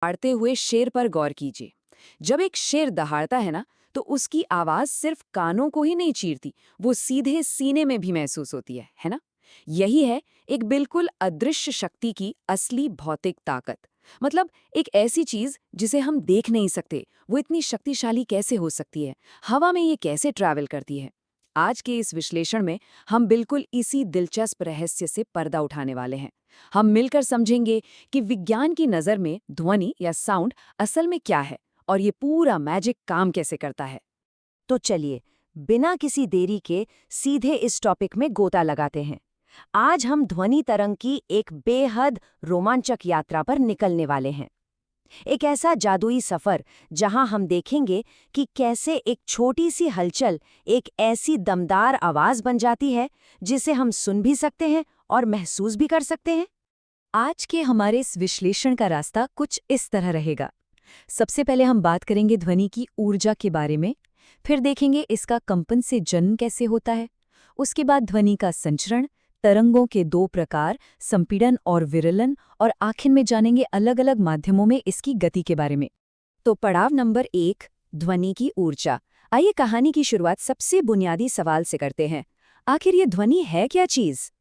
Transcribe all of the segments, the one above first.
दहाड़ते हुए शेर पर गौर कीजिए। जब एक शेर दहाड़ता है ना, तो उसकी आवाज सिर्फ कानों को ही नहीं चीरती, वो सीधे सीने में भी महसूस होती है ना? यही है एक बिल्कुल अदृश्य शक्ति की असली भौतिक ताकत। मतलब एक ऐसी चीज जिसे हम देख नहीं सकते, वो इतनी शक्तिशाली कैसे हो सकती है? हवा में ये कैसे ट्रैवल करती है? आज के इस विश्लेषण में हम बिल्कुल इसी दिलचस्प रहस्य से पर्दा उठाने वाले हैं। हम मिलकर समझेंगे कि विज्ञान की नज़र में ध्वनि या साउंड असल में क्या है और ये पूरा मैजिक काम कैसे करता है। तो चलिए, बिना किसी देरी के सीधे इस टॉपिक में गोता लगाते हैं। आज हम ध्वनि तरंग की एक बेहद रोमांचक यात्रा पर निकलने वाले हैं। एक ऐसा जादुई सफर जहां हम देखेंगे कि कैसे एक छोटी सी हलचल एक ऐसी दमदार आवाज बन जाती है जिसे हम सुन भी सकते हैं और महसूस भी कर सकते हैं। आज के हमारे इस विश्लेषण का रास्ता कुछ इस तरह रहेगा। सबसे पहले हम बात करेंगे ध्वनि की ऊर्जा के बारे में, फिर देखेंगे इसका कंपन से जन्म कैसे होता है। उसके बाद ध्वनि का संचरण, तरंगों के दो प्रकार, संपीड़न और विरलन, और आखिर में जानेंगे अलग अलग माध्यमों में इसकी गति के बारे में। तो पड़ाव नंबर 1, ध्वनि की ऊर्जा। आइए कहानी की शुरुआत सबसे बुनियादी सवाल से करते हैं। आखिर ये ध्वनि है क्या चीज?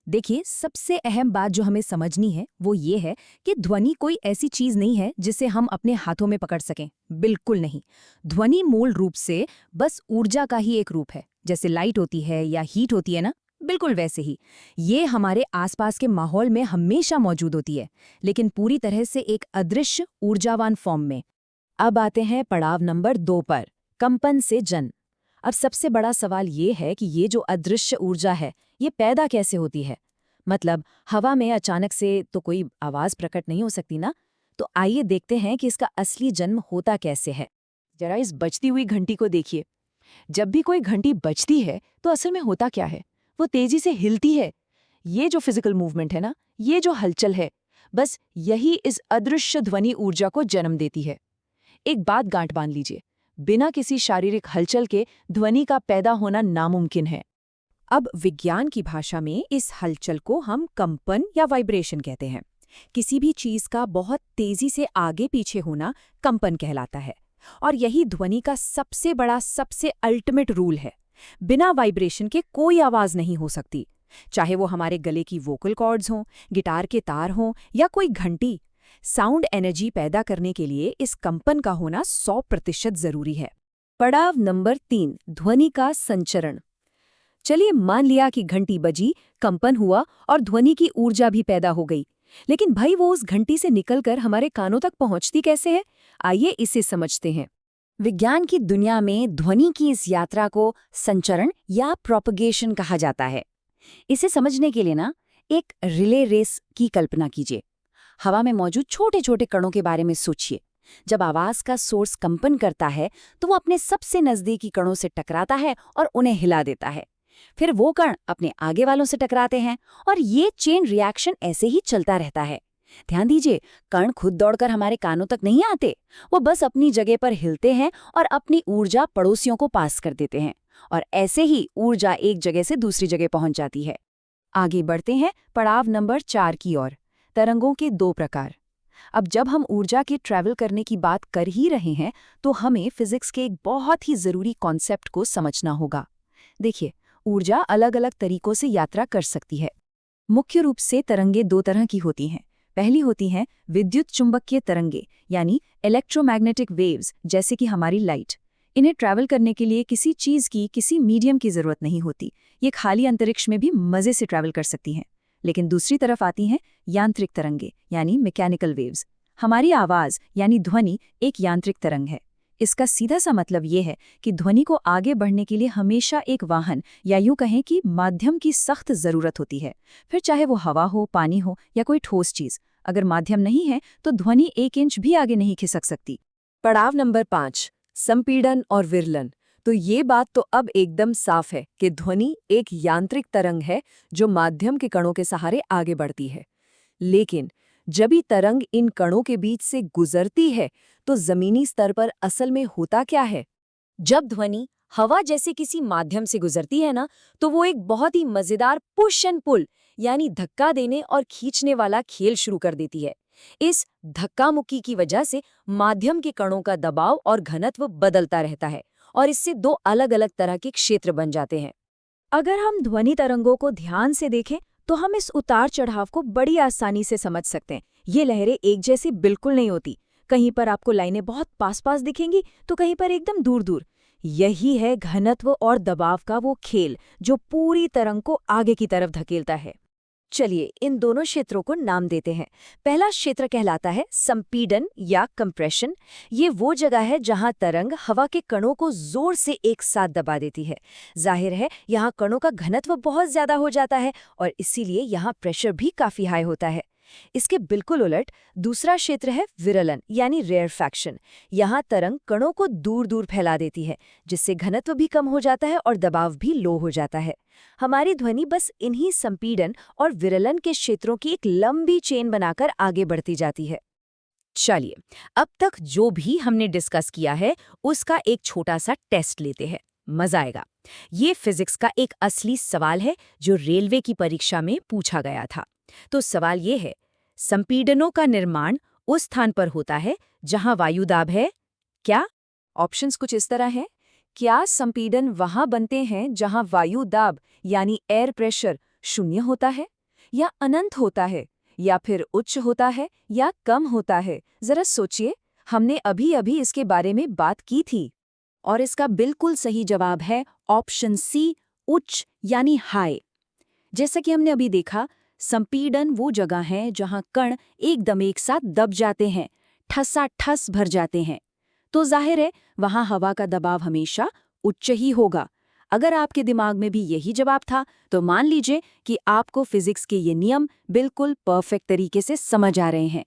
देखिए, सबसे अहम बात जो हमें समझनी है वो ये है कि ध्वनि कोई ऐसी चीज नहीं है जिसे हम अपने हाथों में पकड़ सकें। बिल्कुल नहीं। ध्वनि मूल रूप से बस ऊर्जा का ही एक रूप है। जैसे लाइट होती है या हीट होती है ना, बिल्कुल वैसे ही ये हमारे आसपास के माहौल में हमेशा मौजूद होती है, लेकिन पूरी तरह से एक अदृश्य ऊर्जावान फॉर्म में। अब आते हैं पड़ाव नंबर 2 पर, कंपन से जन्म। अब सबसे बड़ा सवाल ये है कि ये जो अदृश्य ऊर्जा है, ये पैदा कैसे होती है? मतलब हवा में अचानक से तो कोई आवाज प्रकट नहीं हो सकती ना। तो आइए देखते हैं कि इसका असली जन्म होता कैसे है। जरा इस बजती हुई घंटी को देखिए। जब भी कोई घंटी बजती है तो असल में होता क्या है? वो तेजी से हिलती है। ये जो फिजिकल मूवमेंट है ना, ये जो हलचल है, बस यही इस अदृश्य ध्वनि ऊर्जा को जन्म देती है। एक बात गांठ बांध लीजिए, बिना किसी शारीरिक हलचल के ध्वनि का पैदा होना नामुमकिन है। अब विज्ञान की भाषा में इस हलचल को हम कंपन या वाइब्रेशन कहते हैं। किसी भी चीज का बहुत तेजी से आगे पीछे होना कंपन कहलाता है। और यही ध्वनि का सबसे बड़ा, सबसे अल्टीमेट रूल है। बिना वाइब्रेशन के कोई आवाज नहीं हो सकती, चाहे वो हमारे गले की वोकल कॉर्ड्स हों, गिटार के तार हों या कोई घंटी। साउंड एनर्जी पैदा करने के लिए इस कंपन का होना 100% जरूरी है। पड़ाव नंबर 3, ध्वनि का संचरण। चलिए मान लिया कि घंटी बजी, कंपन हुआ और ध्वनि की ऊर्जा भी पैदा हो गई। लेकिन भाई वो उस घंटी से निकलकर हमारे कानों तक पहुंचती कैसे है? आइए इसे समझते हैं। विज्ञान की दुनिया में ध्वनि की इस यात्रा को संचरण या प्रोपगेशन कहा जाता है। इसे समझने के लिए ना, एक रिले रेस की कल्पना कीजिए। हवा में मौजूद छोटे छोटे कणों के बारे में सोचिए। जब आवाज का सोर्स कंपन करता है तो वो अपने सबसे नजदीकी कणों से टकराता है और उन्हें हिला देता है। फिर वो कण अपने आगे वालों से टकराते हैं और ये चेन रिएक्शन ऐसे ही चलता रहता है। ध्यान दीजिए, कण खुद दौड़कर हमारे कानों तक नहीं आते, वो बस अपनी जगह पर हिलते हैं और अपनी ऊर्जा पड़ोसियों को पास कर देते हैं, और ऐसे ही ऊर्जा एक जगह से दूसरी जगह पहुंच जाती है। आगे बढ़ते हैं पड़ाव नंबर 4 की ओर, तरंगों के 2 प्रकार। अब जब हम ऊर्जा के ट्रैवल करने की बात कर ही रहे हैं, तो हमें फिजिक्स के एक बहुत ही जरूरी कॉन्सेप्ट को समझना होगा। देखिए, ऊर्जा अलग अलग तरीकों से यात्रा कर सकती है। मुख्य रूप से तरंगे 2 तरह की होती हैं। पहली होती हैं विद्युत चुंबकीय तरंगे, यानी इलेक्ट्रोमैग्नेटिक वेव्स, जैसे कि हमारी लाइट। इन्हें ट्रैवल करने के लिए किसी चीज की, किसी मीडियम की जरूरत नहीं होती। ये खाली अंतरिक्ष में भी मजे से ट्रैवल कर सकती हैं। लेकिन दूसरी तरफ आती हैं यांत्रिक तरंगे, यानी मैकेनिकल वेव्स। हमारी आवाज यानी ध्वनि एक यांत्रिक तरंग है। इसका सीधा सा मतलब ये है कि ध्वनि को आगे बढ़ने के लिए हमेशा एक वाहन, या यूं कहें कि माध्यम की सख्त जरूरत होती है। फिर चाहे वो हवा हो, पानी हो या कोई ठोस चीज, अगर माध्यम नहीं है तो ध्वनि 1 इंच भी आगे नहीं खिसक सकती। पड़ाव नंबर 5, संपीड़न और विरलन। तो ये बात तो अब एकदम साफ है कि ध्वनि एक यांत्रिक तरंग है जो माध्यम के कणों के सहारे आगे बढ़ती है। लेकिन जब ये तरंग इन कणों के बीच से गुजरती है तो जमीनी स्तर पर असल में होता क्या है? जब ध्वनि हवा जैसे किसी माध्यम से गुजरती है ना, तो वो एक बहुत ही मजेदार पुश एंड पुल, यानी धक्का देने और खींचने वाला खेल शुरू कर देती है। इस धक्का-मुक्की की वजह से माध्यम के कणों का दबाव और घनत्व बदलता रहता है और इससे दो अलग-अलग तरह के क्षेत्र बन जाते हैं। अगर हम ध्वनि तरंगों को ध्यान से देखें तो हम इस उतार चढ़ाव को बड़ी आसानी से समझ सकते हैं। ये लहरें एक जैसी बिल्कुल नहीं होती। कहीं पर आपको लाइनें बहुत पास-पास दिखेंगी तो कहीं पर एकदम दूर-दूर। यही है घनत्व और दबाव का वो खेल जो पूरी तरंग को आगे की तरफ धकेलता है। चलिए इन दोनों क्षेत्रों को नाम देते हैं। पहला क्षेत्र कहलाता है संपीडन या कंप्रेशन। ये वो जगह है जहां तरंग हवा के कणों को जोर से एक साथ दबा देती है। जाहिर है यहाँ कणों का घनत्व बहुत ज्यादा हो जाता है और इसीलिए यहाँ प्रेशर भी काफी हाई होता है। इसके बिल्कुल उलट दूसरा क्षेत्र है विरलन यानी रेयरफैक्शन। यहाँ तरंग कणों को दूर दूर फैला देती है, जिससे घनत्व भी कम हो जाता है और दबाव भी लो हो जाता है। हमारी ध्वनि बस इन्हीं संपीडन और विरलन के क्षेत्रों की एक लंबी चेन बनाकर आगे बढ़ती जाती है। चलिए, अब तक जो भी हमने डिस्कस किया है उसका एक छोटा सा टेस्ट लेते हैं। मजा आएगा। ये फिजिक्स का एक असली सवाल है जो रेलवे की परीक्षा में पूछा गया था। तो सवाल ये है, संपीडनों का निर्माण उस स्थान पर होता है जहां वायुदाब है क्या? ऑप्शंस कुछ इस तरह हैं। क्या संपीडन वहां बनते हैं जहां वायु दाब यानी एयर प्रेशर शून्य होता है, या अनंत होता है, या फिर उच्च होता है, या कम होता है? जरा सोचिए, हमने अभी अभी इसके बारे में बात की थी। और इसका बिल्कुल सही जवाब है ऑप्शन सी, उच्च यानी हाई। जैसा कि हमने अभी देखा, संपीडन वो जगह है जहां कण एकदम एक साथ दब जाते हैं, ठसाठस भर जाते हैं। तो जाहिर है वहां हवा का दबाव हमेशा उच्च ही होगा। अगर आपके दिमाग में भी यही जवाब था तो मान लीजिए कि आपको फिजिक्स के ये नियम बिल्कुल परफेक्ट तरीके से समझ आ रहे हैं।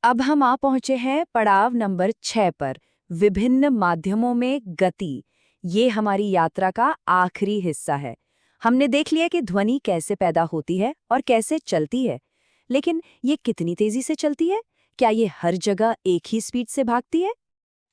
अब हम आ पहुंचे हैं पड़ाव नंबर 6 पर, विभिन्न माध्यमों में गति। ये हमारी यात्रा का आखिरी हिस्सा है। हमने देख लिया कि ध्वनि कैसे पैदा होती है और कैसे चलती है, लेकिन ये कितनी तेजी से चलती है? क्या ये हर जगह एक ही स्पीड से भागती है?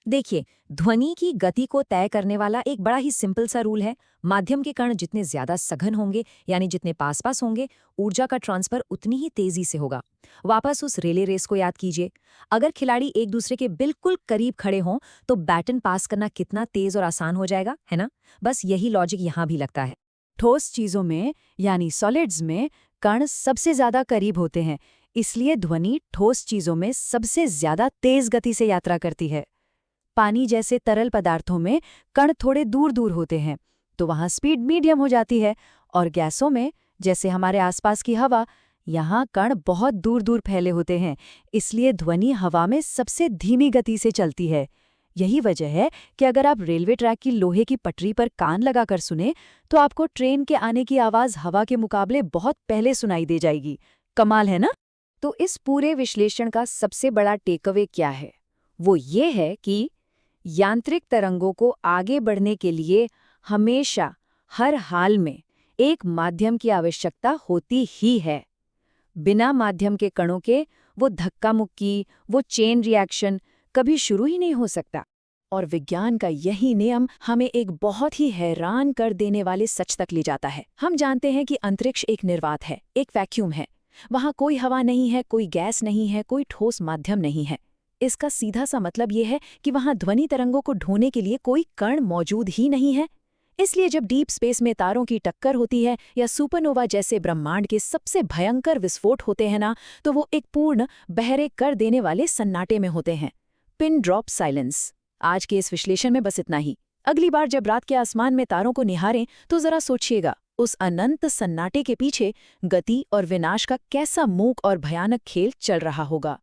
देखिए, ध्वनि की गति को तय करने वाला एक बड़ा ही सिंपल सा रूल है। माध्यम के कण जितने ज्यादा सघन होंगे, यानी जितने पास पास होंगे, ऊर्जा का ट्रांसफर उतनी ही तेजी से होगा। वापस उस रिले रेस को याद कीजिए। अगर खिलाड़ी एक दूसरे के बिल्कुल करीब खड़े हों तो बैटन पास करना कितना तेज और आसान हो जाएगा, है ना? बस यही लॉजिक यहाँ भी लगता है। ठोस चीजों में यानी सॉलिड्स में कण सबसे ज्यादा करीब होते हैं, इसलिए ध्वनि ठोस चीजों में सबसे ज्यादा तेज गति से यात्रा करती है। पानी जैसे तरल पदार्थों में कण थोड़े दूर दूर होते हैं, तो वहां स्पीड मीडियम हो जाती है, और गैसों में, जैसे हमारे आसपास की हवा, यहाँ कण बहुत दूर दूर फैले होते हैं, इसलिए ध्वनि हवा में सबसे धीमी गति से चलती है। यही वजह है कि अगर आप रेलवे ट्रैक की लोहे की पटरी पर कान लगाकर सुने तो आपको ट्रेन के आने की आवाज हवा के मुकाबले बहुत पहले सुनाई दे जाएगी। कमाल है ना? तो इस पूरे विश्लेषण का सबसे बड़ा टेकअवे क्या है? वो ये है कि यांत्रिक तरंगों को आगे बढ़ने के लिए हमेशा, हर हाल में एक माध्यम की आवश्यकता होती ही है। बिना माध्यम के कणों के वो धक्का-मुक्की, वो चेन रिएक्शन कभी शुरू ही नहीं हो सकता। और विज्ञान का यही नियम हमें एक बहुत ही हैरान कर देने वाले सच तक ले जाता है। हम जानते हैं कि अंतरिक्ष एक निर्वात है, एक वैक्यूम है। वहाँ कोई हवा नहीं है, कोई गैस नहीं है, कोई ठोस माध्यम नहीं है। इसका सीधा सा मतलब ये है कि वहाँ ध्वनि तरंगों को ढोने के लिए कोई कण मौजूद ही नहीं है। इसलिए जब डीप स्पेस में तारों की टक्कर होती है या सुपरनोवा जैसे ब्रह्मांड के सबसे भयंकर विस्फोट होते हैं ना, तो वो एक पूर्ण बहरे कर देने वाले सन्नाटे में होते हैं। Pin drop silence. आज के इस विश्लेषण में बस इतना ही। अगली बार जब रात के आसमान में तारों को निहारें तो जरा सोचिएगा, उस अनंत सन्नाटे के पीछे गति और विनाश का कैसा मूक और भयानक खेल चल रहा होगा।